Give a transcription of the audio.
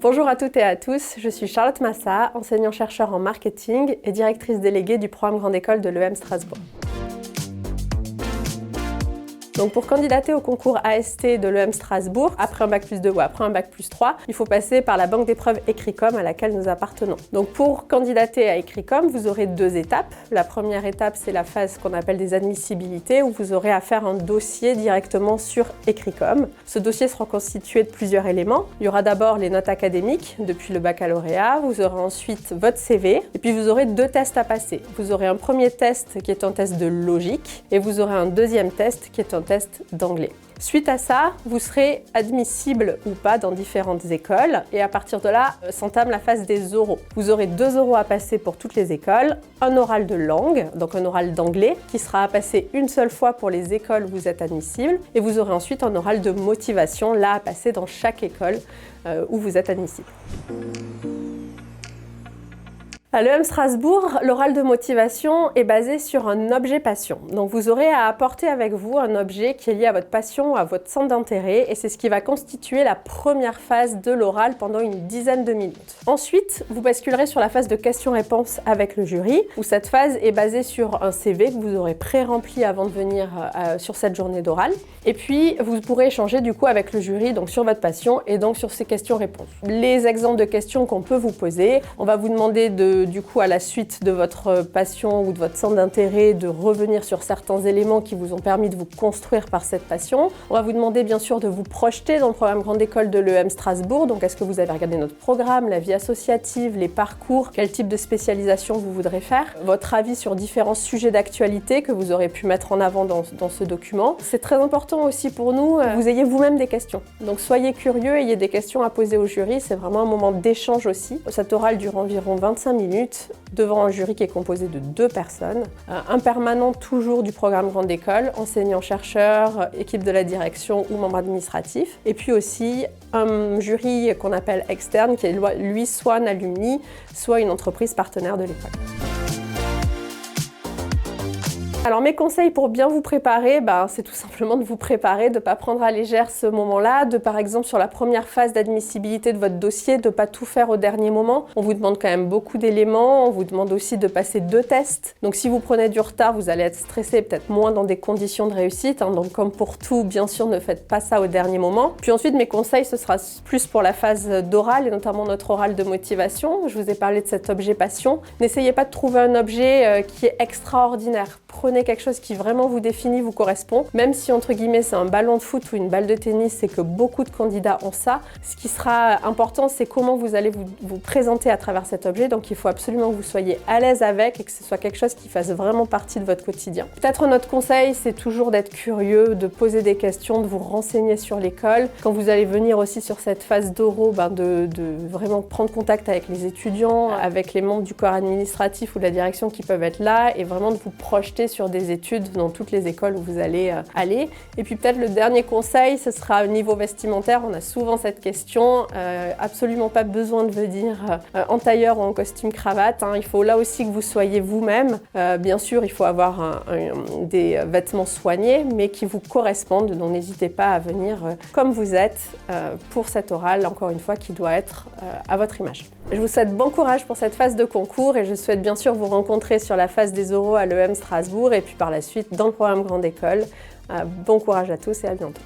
Bonjour à toutes et à tous, je suis Charlotte Massa, enseignant-chercheur en marketing et directrice déléguée du programme Grande École de l'EM Strasbourg. Donc pour candidater au concours AST de l'EM Strasbourg, après un Bac+2 ou après un Bac+3, il faut passer par la banque d'épreuves Ecricom à laquelle nous appartenons. Donc pour candidater à Ecricom, vous aurez deux étapes. La première étape, c'est la phase qu'on appelle des admissibilités, où vous aurez à faire un dossier directement sur Ecricom. Ce dossier sera constitué de plusieurs éléments. Il y aura d'abord les notes académiques depuis le baccalauréat, vous aurez ensuite votre CV, et puis vous aurez deux tests à passer. Vous aurez un premier test qui est un test de logique, et vous aurez un deuxième test qui est un test d'anglais. Suite à ça, vous serez admissible ou pas dans différentes écoles et à partir de là, s'entame la phase des oraux. Vous aurez 2 oraux à passer pour toutes les écoles, un oral de langue, donc un oral d'anglais, qui sera à passer une seule fois pour les écoles où vous êtes admissible et vous aurez ensuite un oral de motivation, là à passer dans chaque école où vous êtes admissible. À l'EM Strasbourg, l'oral de motivation est basé sur un objet passion. Donc vous aurez à apporter avec vous un objet qui est lié à votre passion ou à votre centre d'intérêt et c'est ce qui va constituer la première phase de l'oral pendant une dizaine de minutes. Ensuite, vous basculerez sur la phase de questions-réponses avec le jury où cette phase est basée sur un CV que vous aurez pré-rempli avant de venir sur cette journée d'oral. Et puis, vous pourrez échanger du coup avec le jury donc sur votre passion et donc sur ces questions-réponses. Les exemples de questions qu'on peut vous poser, on va vous demander du coup, à la suite de votre passion ou de votre centre d'intérêt, de revenir sur certains éléments qui vous ont permis de vous construire par cette passion. On va vous demander bien sûr de vous projeter dans le programme Grande École de l'EM Strasbourg. Donc, est-ce que vous avez regardé notre programme, la vie associative, les parcours, quel type de spécialisation vous voudrez faire, votre avis sur différents sujets d'actualité que vous aurez pu mettre en avant dans ce document. C'est très important aussi pour nous que vous ayez vous-même des questions. Donc, soyez curieux, ayez des questions à poser au jury. C'est vraiment un moment d'échange aussi. Cet oral dure environ 25 minutes. Devant un jury qui est composé de 2 personnes, un permanent toujours du programme Grande École, enseignant-chercheur, équipe de la direction ou membre administratif, et puis aussi un jury qu'on appelle externe qui est lui soit un alumni, soit une entreprise partenaire de l'école. Alors mes conseils pour bien vous préparer, c'est tout simplement de vous préparer, de ne pas prendre à légère ce moment-là, de par exemple sur la première phase d'admissibilité de votre dossier, de ne pas tout faire au dernier moment. On vous demande quand même beaucoup d'éléments, on vous demande aussi de passer 2 tests. Donc si vous prenez du retard, vous allez être stressé, peut-être moins dans des conditions de réussite. Donc comme pour tout, bien sûr, ne faites pas ça au dernier moment. Puis ensuite, mes conseils, ce sera plus pour la phase d'oral et notamment notre oral de motivation. Je vous ai parlé de cet objet passion. N'essayez pas de trouver un objet qui est extraordinaire. Prenez quelque chose qui vraiment vous définit, vous correspond. Même si, entre guillemets, c'est un ballon de foot ou une balle de tennis, c'est que beaucoup de candidats ont ça. Ce qui sera important, c'est comment vous allez vous présenter à travers cet objet. Donc, il faut absolument que vous soyez à l'aise avec et que ce soit quelque chose qui fasse vraiment partie de votre quotidien. Peut-être notre conseil, c'est toujours d'être curieux, de poser des questions, de vous renseigner sur l'école. Quand vous allez venir aussi sur cette phase d'oraux, de vraiment prendre contact avec les étudiants, avec les membres du corps administratif ou de la direction qui peuvent être là et vraiment de vous projeter sur des études dans toutes les écoles où vous allez aller. Et puis peut-être le dernier conseil, ce sera au niveau vestimentaire. On a souvent cette question, absolument pas besoin de venir en tailleur ou en costume cravate. Il faut là aussi que vous soyez vous-même. Bien sûr, il faut avoir des vêtements soignés, mais qui vous correspondent. Donc n'hésitez pas à venir comme vous êtes pour cet oral, encore une fois, qui doit être à votre image. Je vous souhaite bon courage pour cette phase de concours et je souhaite bien sûr vous rencontrer sur la phase des oraux à l'EM Strasbourg et puis par la suite dans le programme Grande École. Bon courage à tous et à bientôt.